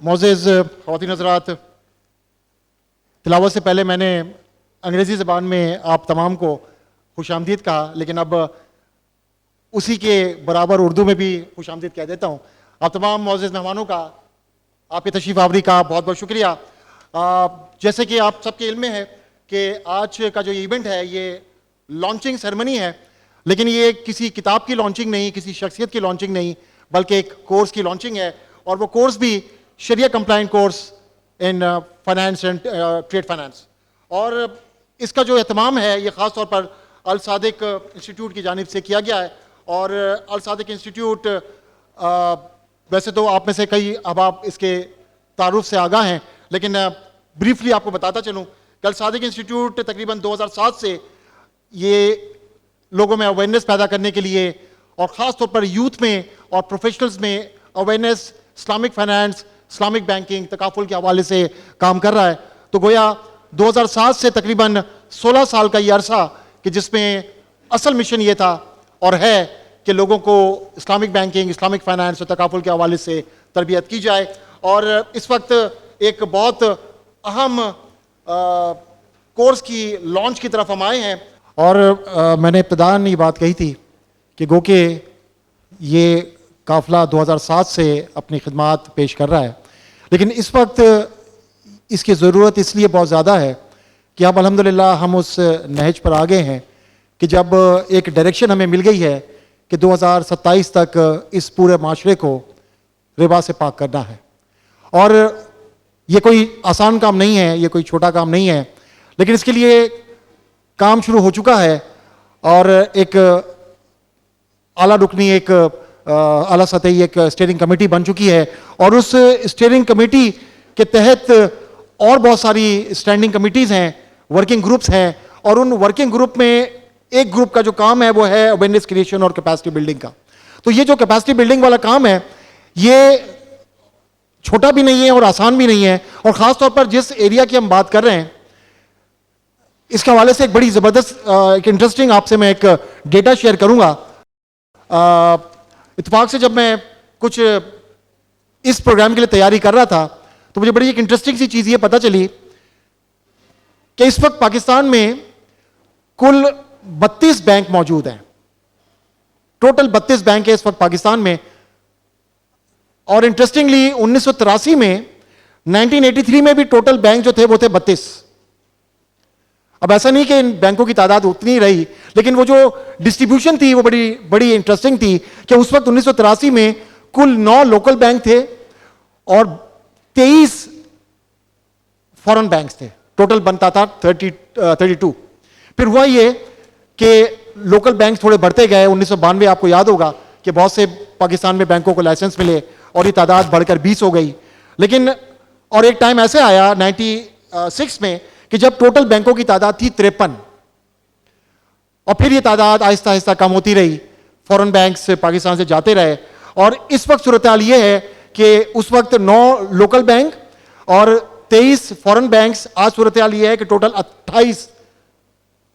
Moses ख़वातीन हज़रात, तिलावत से पहले मैंने अंग्रेज़ी ज़बान में आप तमाम को खुशामदीद कहा, लेकिन अब उसी के बराबर उर्दू में भी खुशामदीद कह देता हूँ। आप तमाम मोज़ेज़ मेहमानों का, आपकी तशरीफ़ आवरी का बहुत बहुत शुक्रिया। जैसे कि आप सबके इल्म में है कि आज का जो इवेंट है ये लॉन्चिंग सेरेमनी है, लेकिन ये किसी किताब की लॉन्चिंग नहीं, किसी शख्सियत की लॉन्चिंग नहीं, बल्कि एक कोर्स की लॉन्चिंग है। और वो कोर्स भी शरिया compliant course in finance and trade finance. और इसका जो एहतमाम है ये ख़ास तौर पर अल सादिक इंस्टीट्यूट की जानिब से किया गया है। और अल सादिक इंस्टीट्यूट वैसे तो आप में से कई अहबाब इसके तारुफ से आगाह हैं, लेकिन ब्रीफली आपको बताता चलूँ कि अल सादिक इंस्टीट्यूट तकरीबन 2007 से ये लोगों में अवेयरनेस पैदा करने के लिए और ख़ास तौर पर यूथ में और प्रोफेशनल्स में awareness, Islamic finance, Islamic banking, तकाफुल के हवाले से काम कर रहा है। तो गोया 2007 से तकरीबन 16 साल का ये अरसा कि जिसमें असल मिशन ये था और है कि लोगों को इस्लामिक बैंकिंग, इस्लामिक फाइनेंस और तकाफुल के हवाले से तरबियत की जाए। और इस वक्त एक बहुत अहम कोर्स की लॉन्च की तरफ हम आए हैं। और मैंने इब्तिदान ये बात कही थी कि गो के ये काफ़िला 2007 से अपनी खिदमात पेश कर रहा है, लेकिन इस वक्त इसकी ज़रूरत इसलिए बहुत ज़्यादा है कि अब अल्हम्दुलिल्लाह हम उस नहज पर आ गए हैं कि जब एक डायरेक्शन हमें मिल गई है कि 2027 तक इस पूरे माशरे को रिबा से पाक करना है। और ये कोई आसान काम नहीं है, ये कोई छोटा काम नहीं है, लेकिन इसके लिए काम शुरू हो चुका है। और एक आला रुकनी, एक आला सतही एक स्टीयरिंग कमेटी बन चुकी है। और उस स्टीयरिंग कमेटी के तहत और बहुत सारी स्टैंडिंग कमिटीज़ हैं, वर्किंग ग्रुप्स हैं। और उन वर्किंग ग्रुप में एक ग्रुप का जो काम है वो है अवेयरनेस क्रिएशन और कैपेसिटी बिल्डिंग का। तो ये जो कैपेसिटी बिल्डिंग वाला काम है ये छोटा भी नहीं है और आसान भी नहीं है। और ख़ास तौर पर जिस एरिया की हम बात कर रहे हैं इसके हवाले से एक बड़ी ज़बरदस्त एक इंटरेस्टिंग आपसे मैं एक डेटा शेयर करूंगा। इत्तेफाक से जब मैं कुछ इस प्रोग्राम के लिए तैयारी कर रहा था तो मुझे बड़ी एक इंटरेस्टिंग सी चीज़ ये पता चली कि इस वक्त पाकिस्तान में कुल 32 बैंक मौजूद हैं। टोटल 32 बैंक है इस वक्त पाकिस्तान में। और इंटरेस्टिंगली 1983 में 1983 में भी टोटल बैंक जो थे वो थे 32। अब ऐसा नहीं कि इन बैंकों की तादाद उतनी ही रही, लेकिन वो जो डिस्ट्रीब्यूशन थी वो बड़ी बड़ी इंटरेस्टिंग थी कि उस वक्त 1983 में कुल 9 लोकल बैंक थे और 23 फॉरेन बैंक्स थे। टोटल बनता था 32। फिर हुआ ये कि लोकल बैंक थोड़े बढ़ते गए। 1992 आपको याद होगा कि बहुत से पाकिस्तान में बैंकों को लाइसेंस मिले और ये तादाद बढ़कर 20 हो गई। लेकिन और एक टाइम ऐसे आया 96 में कि जब टोटल बैंकों की तादाद थी 53 और फिर ये तादाद आहिस्ता आहिस्ता कम होती रही, फॉरेन बैंक्स पाकिस्तान से जाते रहे। और इस वक्त सूरत हाल ये है कि उस वक्त 9 लोकल बैंक और 23 फॉरेन बैंक्स। आज सूरत हाल ये है कि टोटल 28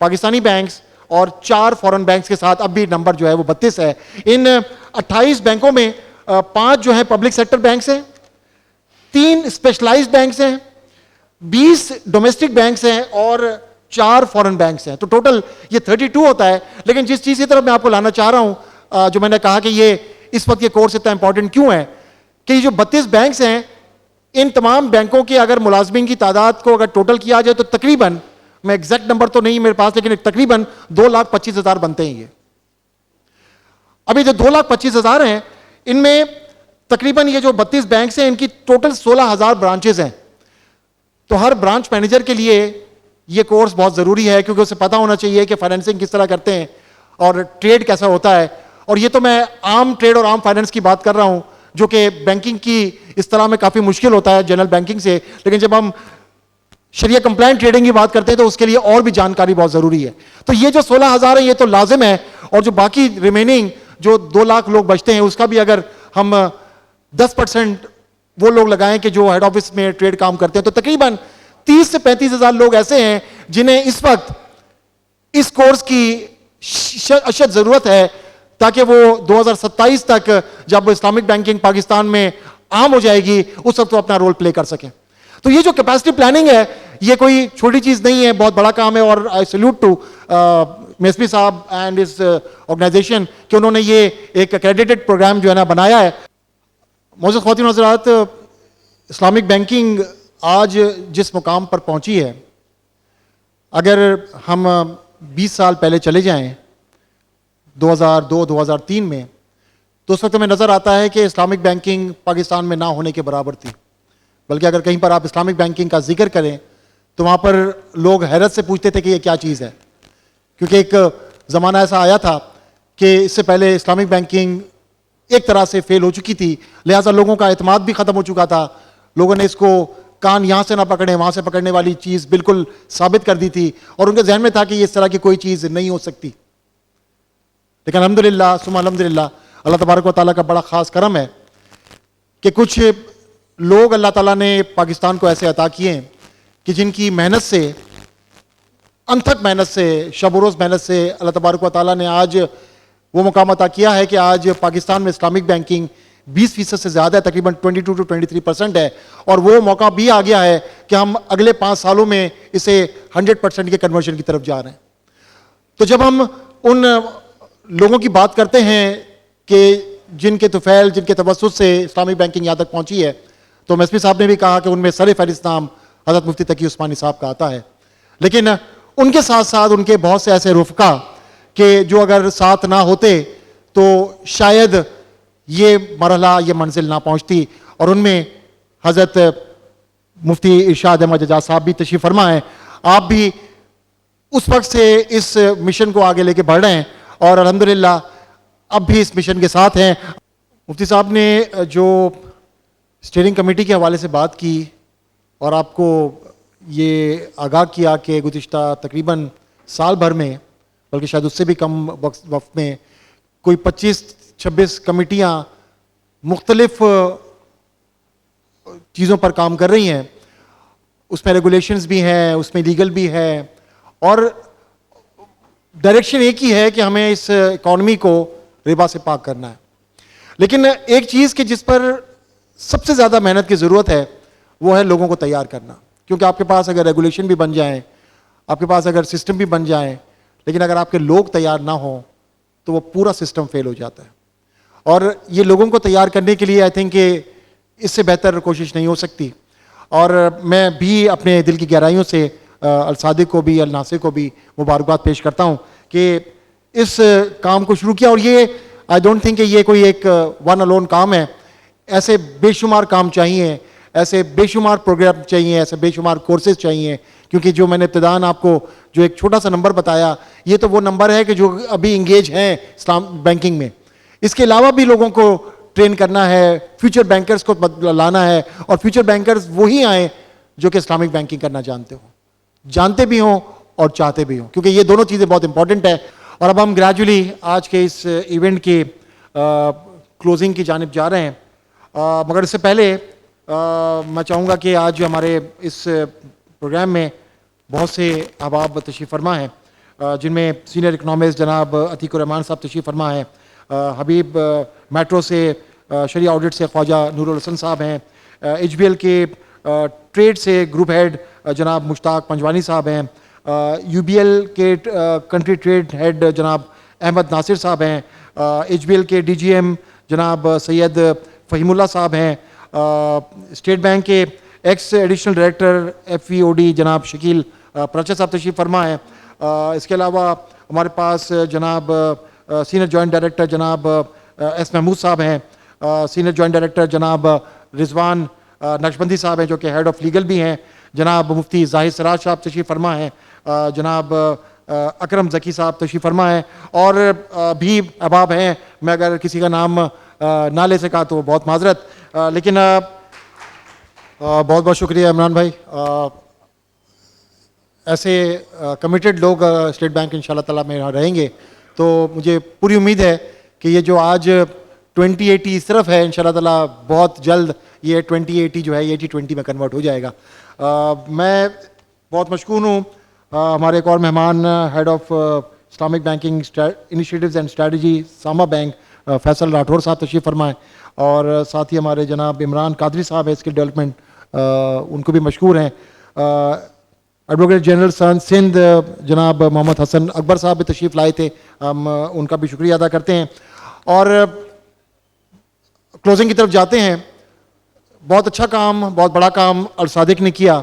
पाकिस्तानी बैंक्स और 4 फॉरेन बैंक्स के साथ अब भी नंबर जो है वो 32 है। इन 28 बैंकों में 5 जो है पब्लिक सेक्टर बैंक्स हैं, 3 स्पेशलाइज्ड बैंक्स हैं, 20 डोमेस्टिक बैंक्स हैं और 4 फॉरेन बैंक्स हैं। तो टोटल ये 32 होता है। लेकिन जिस चीज़ की तरफ मैं आपको लाना चाह रहा हूं, जो मैंने कहा कि ये इस वक्त ये कोर्स इतना इंपॉर्टेंट क्यों है कि ये जो 32 बैंक्स हैं इन तमाम बैंकों के अगर मुलाजमीन की तादाद को अगर टोटल किया जाए तो तकरीबन, मैं एग्जैक्ट नंबर तो नहीं मेरे पास, लेकिन तकरीबन 2,25,000 बनते हैं। ये अभी जो 2,25,000 हैं इनमें तकरीबन ये जो 32 बैंक्स हैं इनकी टोटल 16,000 ब्रांचेज हैं। तो हर ब्रांच मैनेजर के लिए ये कोर्स बहुत ज़रूरी है, क्योंकि उसे पता होना चाहिए कि फाइनेंसिंग किस तरह करते हैं और ट्रेड कैसा होता है। और ये तो मैं आम ट्रेड और आम फाइनेंस की बात कर रहा हूँ, जो कि बैंकिंग की इस तरह में काफ़ी मुश्किल होता है जनरल बैंकिंग से। लेकिन जब हम शरिया कंप्लायंट ट्रेडिंग की बात करते हैं तो उसके लिए और भी जानकारी बहुत ज़रूरी है। तो ये जो 16,000 है ये तो लाजिम है। और जो बाकी रिमेनिंग जो 2 लाख लोग बचते हैं उसका भी अगर हम 10% वो लोग लगाएं कि जो हेड ऑफिस में ट्रेड काम करते हैं तो तकरीबन 30 से 35,000 लोग ऐसे हैं जिन्हें इस वक्त इस कोर्स की अशद ज़रूरत है, ताकि वो 2027 तक जब इस्लामिक बैंकिंग पाकिस्तान में आम हो जाएगी उस वक्त वो अपना रोल प्ले कर सकें। तो ये जो कैपेसिटी प्लानिंग है ये कोई छोटी चीज नहीं है, बहुत बड़ा काम है। और आई सल्यूट टू मेसपी साहब एंड इस ऑर्गेनाइजेशन कि उन्होंने ये एक एक्रेडिटेड प्रोग्राम जो है ना बनाया है। मौजूद ख्वातीन हज़रात, इस्लामिक बैंकिंग आज जिस मुकाम पर पहुंची है, अगर हम 20 साल पहले चले जाएं 2002-2003 में, तो उस वक्त हमें नज़र आता है कि इस्लामिक बैंकिंग पाकिस्तान में ना होने के बराबर थी। बल्कि अगर कहीं पर आप इस्लामिक बैंकिंग का जिक्र करें तो वहाँ पर लोग हैरत से पूछते थे कि ये क्या चीज़ है, क्योंकि एक ज़माना ऐसा आया था कि इससे पहले इस्लामिक बैंकिंग एक तरह से फेल हो चुकी थी, लिहाजा लोगों का एतमाद भी ख़त्म हो चुका था। लोगों ने इसको कान यहाँ से ना पकड़े वहाँ से पकड़ने वाली चीज़ बिल्कुल साबित कर दी थी और उनके जहन में था कि इस तरह की कोई चीज़ नहीं हो सकती। लेकिन अल्हम्दुलिल्लाह सुम्मा अल्हम्दुलिल्लाह, अल्लाह तबारक व तआला का बड़ा ख़ास करम है कि कुछ लोग अल्लाह ताला ने पाकिस्तान को ऐसे अता किए हैं कि जिनकी मेहनत से, अनथक मेहनत से, शब रोज़ मेहनत से अल्लाह तबारक व तआला ने आज वो मुकाम अता किया है कि आज पाकिस्तान में इस्लामिक बैंकिंग 20% से ज़्यादा है, तकरीबन 22 to 23% है। और वो मौका भी आ गया है कि हम अगले 5 सालों में इसे 100% के कन्वर्शन की तरफ जा रहे हैं। तो जब हम उन लोगों की बात करते हैं कि जिनके तुफैल, जिनके तवस्सुत से इस्लामिक बैंकिंग यहाँ तक पहुँची है, तो एसपी साहब ने भी कहा कि उनमें सर फहरिस्त नाम हज़रत मुफ्ती तकी उस्मानी साहब का आता है। लेकिन उनके साथ साथ उनके बहुत से ऐसे रुफ़का कि जो अगर साथ ना होते तो शायद ये मरहला, ये मंजिल ना पहुँचती। और उनमें हज़रत मुफ्ती इरशाद अहमद एजाज साहब भी तशरीफ़ फरमा है। आप भी उस वक्त से इस मिशन को आगे लेके बढ़ रहे हैं और अल्हम्दुलिल्लाह अब भी इस मिशन के साथ हैं। मुफ्ती साहब ने जो स्टीयरिंग कमेटी के हवाले से बात की और आपको ये आगाह किया कि गुज़िश्ता तकरीबन साल भर में, बल्कि शायद उससे भी कम वक्त में, कोई 25-26 कमेटियाँ मुख्तलिफ चीज़ों पर काम कर रही हैं। उसमें रेगुलेशंस भी हैं, उसमें लीगल भी है और डायरेक्शन एक ही है कि हमें इस इकॉनमी को रिबा से पाक करना है। लेकिन एक चीज़ कि जिस पर सबसे ज़्यादा मेहनत की ज़रूरत है वो है लोगों को तैयार करना। क्योंकि आपके पास अगर रेगुलेशन भी बन जाए, आपके पास अगर सिस्टम भी बन जाए, लेकिन अगर आपके लोग तैयार ना हों तो वो पूरा सिस्टम फेल हो जाता है। और ये लोगों को तैयार करने के लिए आई थिंक कि इससे बेहतर कोशिश नहीं हो सकती। और मैं भी अपने दिल की गहराइयों से अल सादिक को भी, अल नासिर को भी मुबारकबाद पेश करता हूँ कि इस काम को शुरू किया। और ये आई डोंट थिंक कि ये कोई एक वन अलोन काम है। ऐसे बेशुमार काम चाहिए, ऐसे बेशुमार प्रोग्राम चाहिए, ऐसे बेशुमार कोर्सेज चाहिए। क्योंकि जो मैंने इब्तिदान आपको जो एक छोटा सा नंबर बताया, ये तो वो नंबर है कि जो अभी इंगेज हैं इस्लाम बैंकिंग में। इसके अलावा भी लोगों को ट्रेन करना है, फ्यूचर बैंकर्स को लाना है। और फ्यूचर बैंकर्स वही आए जो कि इस्लामिक बैंकिंग करना जानते भी हों और चाहते भी हों, क्योंकि ये दोनों चीज़ें बहुत इंपॉर्टेंट है। और अब हम ग्रेजुअली आज के इस इवेंट की क्लोजिंग की जानिब जा रहे हैं। मगर इससे पहले मैं चाहूँगा कि आज हमारे इस प्रोग्राम में बहुत से अहबाब तशरीफ़ फरमा हैं, जिनमें सीनियर इकनॉमिस्ट जनाब अतीकुर रहमान साहब तशरीफ़ फरमा हैं, हबीब मेट्रो से शरिया ऑडिट से ख्वाजा नूरुल हसन साहब हैं, HBL के ट्रेड से ग्रुप हेड जनाब मुश्ताक पंजवानी साहब हैं, UBL के कंट्री ट्रेड हेड जनाब अहमद नासिर साहब हैं, HBL के DGM जनाब सैयद फ़हीमुल्लाह साहब हैं, स्टेट बैंक के एक्स एडिशनल डायरेक्टर FEOD जनाब शकील प्रचा साहब तशरीफ़ फरमा है। इसके अलावा हमारे पास जनाब सीनियर जॉइंट डायरेक्टर जनाब S महमूद साहब हैं, सीनियर जॉइंट डायरेक्टर जनाब रिजवान नक्शबंदी साहब हैं जो कि हेड ऑफ लीगल भी हैं, जनाब मुफ्ती जाहिद सराज साहब तशरीफ़ फरमा हैं, जनाब अकरम ज़की साहब तशरीफ़ फरमा है और भी अहबाब हैं। मैं अगर किसी का नाम ना ले सका तो बहुत माजरत, लेकिन बहुत बहुत शुक्रिया इमरान भाई। ऐसे कमिटेड लोग स्टेट बैंक इंशाल्लाह ताला में रहेंगे तो मुझे पूरी उम्मीद है कि ये जो आज 2080 इस तरफ है, इंशाल्लाह ताला बहुत जल्द ये 2080 जो है ये 80-20 में कन्वर्ट हो जाएगा। मैं बहुत मशकूर हूँ हमारे एक और मेहमान head of Islamic banking initiatives and strategy Sama bank Faisal Rathore साहब तशरीफ़ फरमाएँ, और साथ ही हमारे जनाब इमरान कादरी साहब है स्किल डेवलपमेंट, उनको भी मशहूर हैं। एडवोकेट जनरल सिंध जनाब मोहम्मद हसन अकबर साहब भी तशरीफ़ लाए थे, हम उनका भी शुक्रिया अदा करते हैं। और क्लोजिंग की तरफ जाते हैं। बहुत अच्छा काम, बहुत बड़ा काम अल-सादिक ने किया,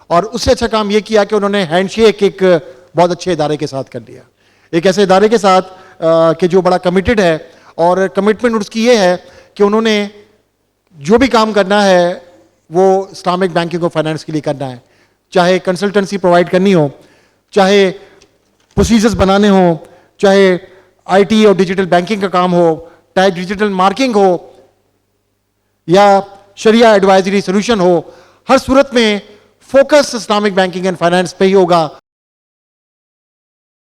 और उससे अच्छा काम ये किया कि उन्होंने हैंडशेक एक बहुत अच्छे इदारे के साथ कर लिया, एक ऐसे इदारे के साथ कि जो बड़ा कमिटेड है, और कमिटमेंट उसकी ये है कि उन्होंने जो भी काम करना है वो इस्लामिक बैंकिंग और फाइनेंस के लिए करना है, चाहे कंसल्टेंसी प्रोवाइड करनी हो, चाहे प्रोसीजर्स बनाने हो, चाहे आईटी और डिजिटल बैंकिंग का काम हो, चाहे डिजिटल मार्किंग हो, या शरिया एडवाइजरी सोल्यूशन हो। हर सूरत में focus Islamic banking and finance पे ही होगा।